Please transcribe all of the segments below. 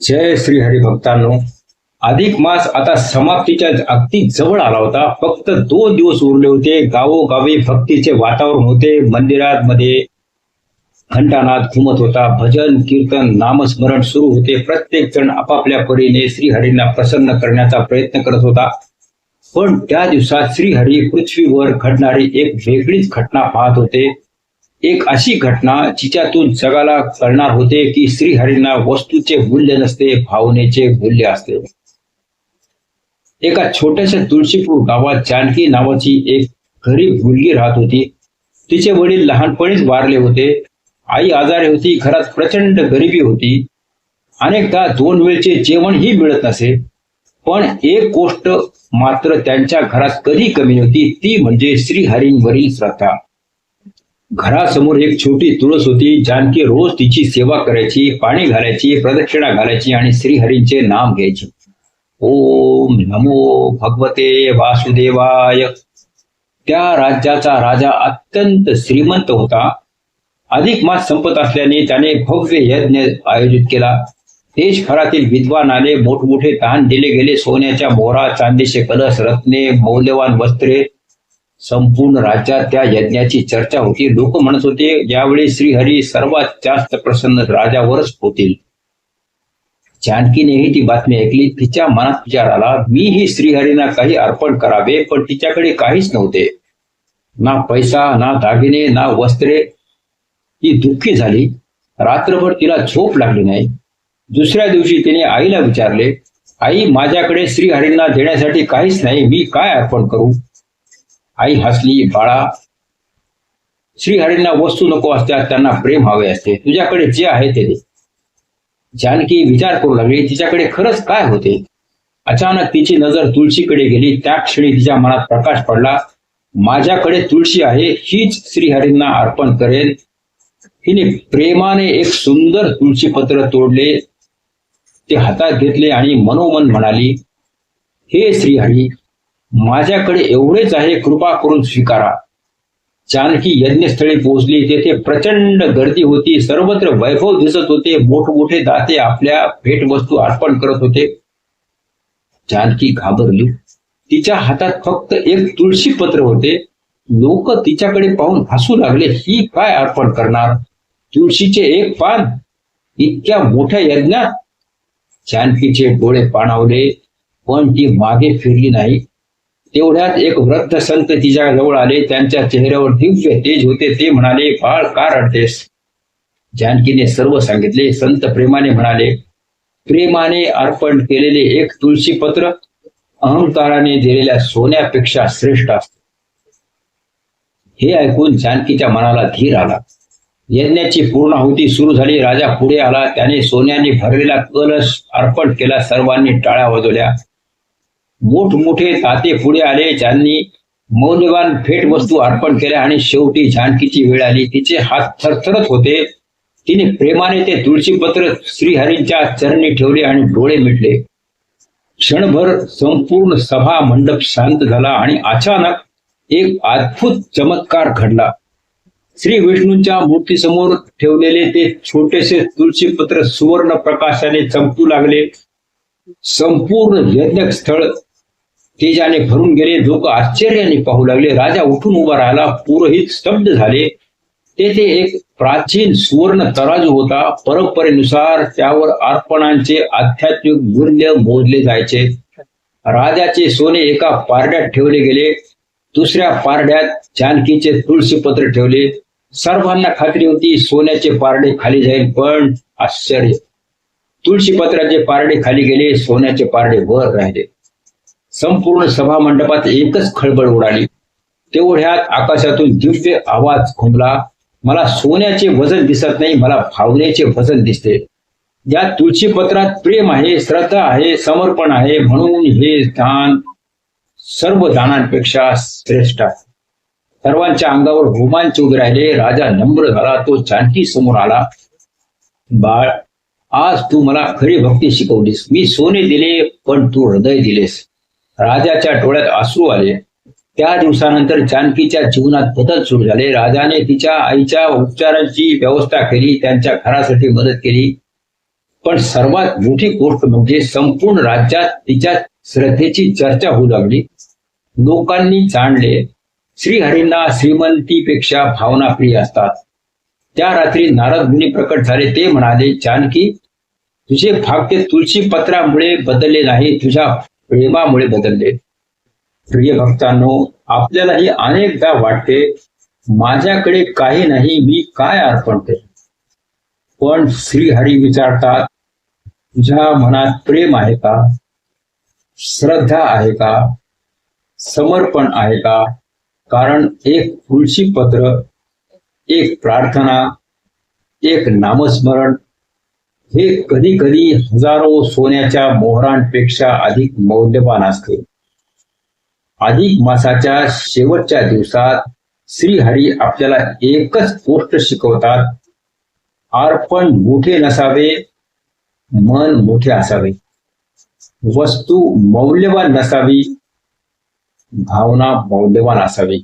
जय श्री हरी भक्तांनो. अधिक मास आता समाप्तीच्या अगदी जवळ आला होता. फक्त 2 दिवस उरले होते. गावोगावी भक्तीचे वातावरण होते. मंदिरात मध्ये घंटानाद घुमत होता. भजन कीर्तन नामस्मरण सुरू होते. प्रत्येक जण आपापल्या परीने श्रीहरींना प्रसन्न करण्याचा प्रयत्न करत होता. पण त्या दिवसात श्रीहरी पृथ्वीवर घडणारी एक वेगळीच घटना पाहत होते. एक अशी घटना जिच्यातून जगाला कळणार होते की श्रीहरींना वस्तूचे मूल्य नसते, भावनेचे मूल्य असते. एका छोट्याशा तुळशीपूर गावात जानकी नावाची एक गरीब मुलगी राहत होती. तिचे वडील लहानपणीच वारले होते. आई आजारी होती. घरात प्रचंड गरिबी होती. अनेकदा 2 वेळचे जेवणही मिळत नसे. पण एक गोष्ट मात्र त्यांच्या घरात कधी कमी नव्हती, ती म्हणजे श्रीहरींवरील श्रद्धा. घरासमोर एक छोटी तुळस होती. जानकी रोज तिची सेवा करायची, पाणी घालायची, प्रदक्षिणा घालायची आणि श्रीहरींचे नाम घ्यायची. ओम नमो भगवते वासुदेवाय. त्या राज्याचा राजा अत्यंत श्रीमंत होता. अधिक मास संपत असल्याने त्याने भव्य यज्ञ आयोजित केला. देशभरातील विद्वान आले. मोठमोठे दान दिले गेले. सोन्याच्या मोहरा, चांदीचे कलश, रत्ने, मौल्यवान वस्त्रे. संपूर्ण राज्यात त्या यज्ञाची चर्चा होती. लोक म्हणत होते यावेळी श्रीहरी सर्वात जास्त प्रसन्न राजावरच होतील. जानकीनेही ती बातमी ऐकली. तिच्या मनात विचार आला, मीही श्रीहरींना काही अर्पण करावे. पण तिच्याकडे काहीच नव्हते. ना पैसा, ना दागिने, ना वस्त्रे. ती दुःखी झाली. रात्रभर तिला झोप लागली नाही. दुसऱ्या दिवशी तिने आईला विचारले, आई, माझ्याकडे श्रीहरींना देण्यासाठी काहीच नाही, मी काय अर्पण करू? आई हसली. बाळा, श्रीहरींना वस्तू नको असतात, त्यांना प्रेम हवे असते. तुझ्याकडे जे आहे ते दे. जानकी विचार करू लागली, तिच्याकडे खरंच काय होते. अचानक तिची नजर तुळशीकडे गेली. त्या क्षणी तिच्या मनात प्रकाश पडला. माझ्याकडे तुळशी आहे, हीच श्रीहरींना अर्पण करेन. तिने प्रेमाने एक सुंदर तुळशीपत्र तोडले, ते हातात घेतले आणि मनोमन म्हणाली, हे श्रीहरी, माझ्याकडे एवढेच आहे, कृपा करून स्वीकारा. जानकी यज्ञस्थळी पोहोचली. तेथे प्रचंड गर्दी होती. सर्वत्र वैभव दिसत होते. मोठमोठे दाते आपल्या भेटवस्तू अर्पण करत होते. जानकी घाबरली. तिच्या हातात फक्त एक तुळशी पत्र होते. लोक तिच्याकडे पाहून हसू लागले. ही काय अर्पण करणार? तुळशीचे एक पान इतक्या मोठ्या यज्ञात? जानकीचे डोळे पाणावले, पण ती मागे फिरली नाही. तेवढ्यात एक वृद्ध संत तिच्या जवळ आले. त्यांच्या चेहऱ्यावर दिव्य तेज होते. ते म्हणाले, बाळ, का रडतेस? जानकीने सर्व सांगितले. संत प्रेमाने म्हणाले, प्रेमाने अर्पण केलेले एक तुळशी पत्र अहंकाराने दिलेल्या सोन्यापेक्षा श्रेष्ठ असते. हे ऐकून जानकीच्या मनाला धीर आला. यज्ञाची पूर्णाहुती सुरू झाली. राजा पुढे आला. त्याने सोन्याने भरलेला कलश अर्पण केला. सर्वांनी टाळ्या वाजवल्या. मोठमोठे ताते पुढे आले. ज्यांनी मौल्यवान भेटवस्तू अर्पण केल्या. आणि शेवटी जानकीची वेळ आली. तिचे हात थरथरत होते. तिने प्रेमाने ते तुळशीपत्र श्रीहरींच्या चरणी ठेवले आणि डोळे मिटले. क्षणभर संपूर्ण सभा मंडप शांत झाला आणि अचानक एक अद्भुत चमत्कार घडला. श्री विष्णूंच्या मूर्तीसमोर ठेवलेले ते छोटेसे तुळशीपत्र सुवर्ण प्रकाशाने चमकू लागले. संपूर्ण यज्ञस्थळ तेजाने भरून गेले. लोक आश्चर्याने पाहू लागले. राजा उठून उभा राहिला. पुरोहित स्तब्ध झाले. तेथे एक प्राचीन सुवर्ण तराजू होता. परंपरेनुसार त्यावर अर्पणांचे आध्यात्मिक मूल्य मोजले जायचे. राजाचे सोने एका पारड्यात ठेवले गेले. दुसऱ्या पारड्यात जानकीचे तुळशीपत्र ठेवले. सर्वांना खात्री होती सोन्याचे पारडे खाली जाईल, पण आश्चर्य, तुळशीपत्राचे पारडे खाली गेले. सोन्याचे पारडे वर राहिले. संपूर्ण सभा मंडपात एकच खळबळ उडाली. तेवढ्यात आकाशातून दिव्य आवाज घुमला, मला सोन्याचे वजन दिसत नाही, मला भावनेचे वजन दिसते. या तुळशीपत्रात प्रेम आहे, श्रद्धा आहे, समर्पण आहे. म्हणून हे दान सर्व दानांपेक्षा श्रेष्ठ आहे. सर्वांच्या अंगावर रोमांच उभे राहिले. राजा नम्र झाला. तो जानकी समोर आला. बाळ, आज तू मला खरी भक्ती शिकवलीस. मी सोने दिले, पण तू हृदय दिलेस. राजाच्या डोळ्यात अश्रू आले. त्या दिवसानंतर जानकीच्या जीवनात बदल सुरू झाले. राजाने तिच्या आईच्या उपचारांची व्यवस्था केली. त्यांच्या घरासाठी मदत केली. पण सर्वात मोठी गोष्ट म्हणजे संपूर्ण राज्यात तिच्या श्रद्धेची चर्चा होऊ लागली. लोकांनी जाणले श्रीहरींना श्रीमंतीपेक्षा भावना प्रिय असतात. त्या रात्री नारद मुनी प्रकट झाले. ते म्हणाले, जानकी, तुझे भाग्य तुळशी पत्रामुळे बदलले नाही, तुझ्या प्रेमामुळे बदलले. प्रिय भक्तांनो, आपल्यालाही अनेकदा वाटते माझ्याकडे काही नाही, मी काय अर्पण करू. पण श्रीहरी विचारतात, तुझ्या मनात प्रेम आहे का, श्रद्धा आहे का, समर्पण आहे का? कारण एक तुळशी पत्र, एक प्रार्थना, एक नामस्मरण हे कधी कधी हजारो सोन्याच्या मोहरांपेक्षा अधिक मौल्यवान असते. अधिक मासाच्या शेवटच्या दिवसात श्रीहरी आपल्याला एकच गोष्ट शिकवतात, अर्पण मोठे नसावे, मन मोठे असावे, वस्तू मौल्यवान नसावी, भावना मौल्यवान असावी.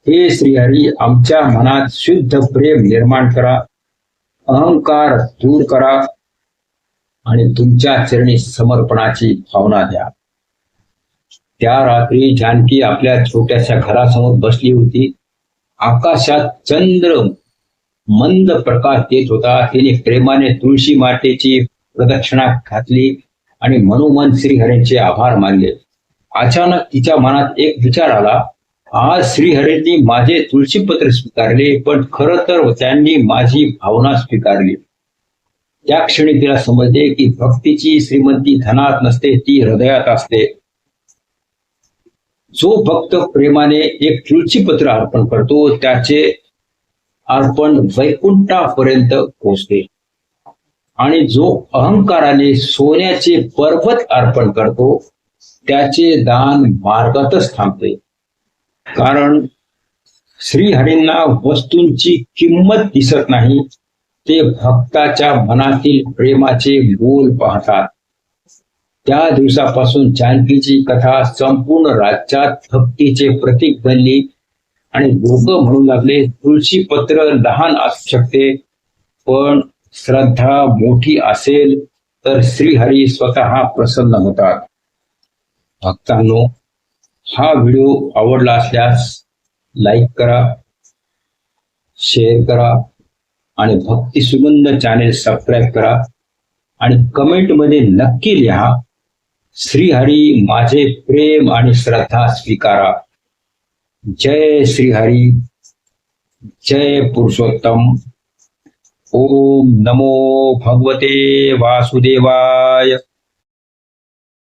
हे श्रीहरी, आमच्या मनात शुद्ध प्रेम निर्माण करा, अहंकार दूर करा आणि तुमच्या चरणी समर्पणाची भावना द्या. त्या रात्री जानकी आपल्या छोट्याशा घरासमोर बसली होती. आकाशात चंद्र मंद प्रकाश देत होता. तिने प्रेमाने तुळशी मातेची प्रदक्षिणा घातली आणि मनोमन श्रीहरींचे आभार मानले. अचानक तिच्या मनात एक विचार आला, आज श्रीहरींनी माझे तुळशीपत्र स्वीकारले, पण खरं तर त्यांनी माझी भावना स्वीकारली. त्या क्षणी तिला समजले की भक्तीची श्रीमंती धनात नसते, ती हृदयात असते. जो भक्त प्रेमाने एक तुळशीपत्र अर्पण करतो, त्याचे अर्पण वैकुंठापर्यंत पोहोचते. आणि जो अहंकाराने सोन्याचे पर्वत अर्पण करतो, त्याचे दान मार्गातच थांबते. कारण श्रीहरींना वस्तूंची किंमत दिसत नाही, ते भक्ताच्या मनातील प्रेमाचे मोल पाहतात. त्या दिवसापासून जानकीची कथा संपूर्ण राज्यात भक्तीचे प्रतीक बनली आणि लोक म्हणू लागले, तुळशी पत्र लहान असू शकते, पण श्रद्धा मोठी असेल तर श्रीहरी स्वतः प्रसन्न होतात. भक्तांनो, हा व्हिडिओ आवडला असल्यास लाईक करा, शेअर करा आणि भक्ती सुगंध चॅनेल सबस्क्राईब करा आणि कमेंटमध्ये नक्की लिहा, श्रीहरी माझे प्रेम आणि श्रद्धा स्वीकारा. जय श्रीहरी, जय पुरुषोत्तम. ओम नमो भगवते वासुदेवाय.